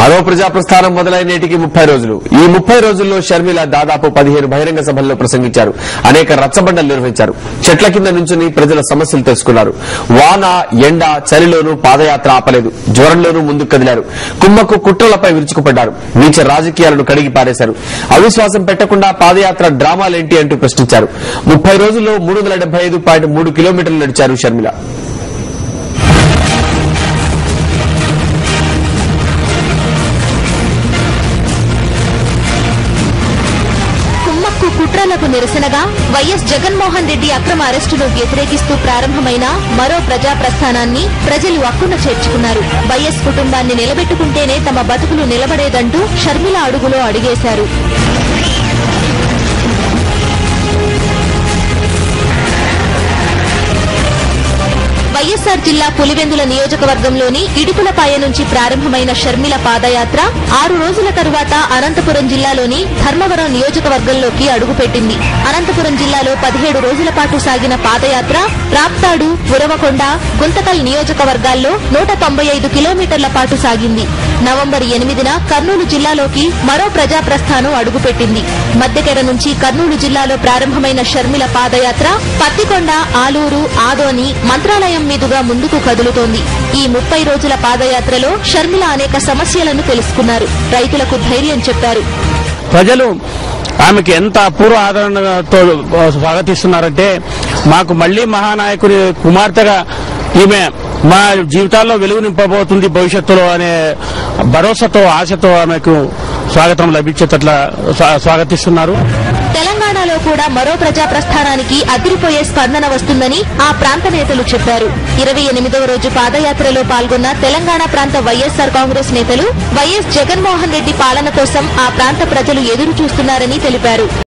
మరో ప్రజాప్రస్థానం మొదలైన నేటికి 30 రోజులు. ఈ 30 రోజుల్లో షర్మిల దాదాపు 15 బహిరంగ సభల్లో ప్రసంగించారు. అనేక రచ్చబండలు నిర్వహించారు. చెట్ల కింద నుంచుని ప్రజల సమస్యలు తెలుసుకున్నారు. వాన, ఎండ, చలిలోనూ పాదయాత్ర ఆపలేదు. జ్వరంలోనూ ముందుకు కదిలారు. కుమ్మక్కు కుట్రలపై విరుచుకుపడ్డారు. నీచ రాజకీయాలను కడిగి పారేశారు. అవిశ్వాసం పెట్టకుండా పాదయాత్ర డ్రామాలేంటి అంటూ ప్రశ్నించారు. 30 రోజుల్లో 375.3 కిలోమీటర్లు నడిచారు షర్మిల. కుట్రలకు నిరసనగా వైఎస్ జగన్మోహన్ రెడ్డి అక్రమ అరెస్టును వ్యతిరేకిస్తూ ప్రారంభమైన మరో ప్రజా ప్రస్థానాన్ని ప్రజలు అక్కున చేర్చుకున్నారు. వైఎస్ కుటుంబాన్ని నిలబెట్టుకుంటేనే తమ బతుకులు నిలబడేదంటూ షర్మిల అడుగులో అడిగేశారు. వైఎస్సార్ జిల్లా పులివెందుల నియోజకవర్గంలోని ఇడుపులపాయ నుంచి ప్రారంభమైన షర్మిల పాదయాత్ర 6 రోజుల తరువాత అనంతపురం జిల్లాలోని ధర్మవరం నియోజకవర్గంలోకి అడుగుపెట్టింది. అనంతపురం జిల్లాలో 17 రోజుల పాటు సాగిన పాదయాత్ర రాప్తాడు, ఉరవకొండ, గుంతకల్ నియోజకవర్గాల్లో 195 కిలోమీటర్ల పాటు సాగింది. నవంబర్ 8న కర్నూలు జిల్లాలోకి మరో ప్రజాప్రస్థానం అడుగుపెట్టింది. మధ్యకెర నుంచి కర్నూలు జిల్లాలో ప్రారంభమైన షర్మిల పాదయాత్ర పత్తికొండ, ఆలూరు, ఆదోని, మంత్రాలయం మీదుగా ముందుకు కదులుతోంది. ఈ 30 రోజుల పాదయాత్రలో షర్మిల అనేక సమస్యలను తెలుసుకున్నారు. రైతులకు ధైర్యం చెప్పారు. ప్రజలు ఆమెకి ఎంత అపూర్వ ఆదరణతో స్వాగతిస్తున్నారంటే, మాకు మళ్లీ మహానాయకుడి కుమార్తెగా ఈమె మా జీవితాల్లో వెలుగు నింపబోతుంది భవిష్యత్తులో అనే భరోసాతో, ఆశతో ఆమెకు స్వాగతం లభించేటట్లా స్వాగతిస్తున్నారు. తెలంగాణలో కూడా మరో ప్రజా ప్రస్థానానికి అదిరిపోయే స్పందన వస్తుందని ఆ ప్రాంత నేతలు చెప్పారు. 28వ రోజు పాదయాత్రలో పాల్గొన్న తెలంగాణ ప్రాంత వైఎస్సార్ కాంగ్రెస్ నేతలు వైఎస్ జగన్మోహన్ రెడ్డి పాలన కోసం ఆ ప్రాంత ప్రజలు ఎదురు చూస్తున్నారని తెలిపారు.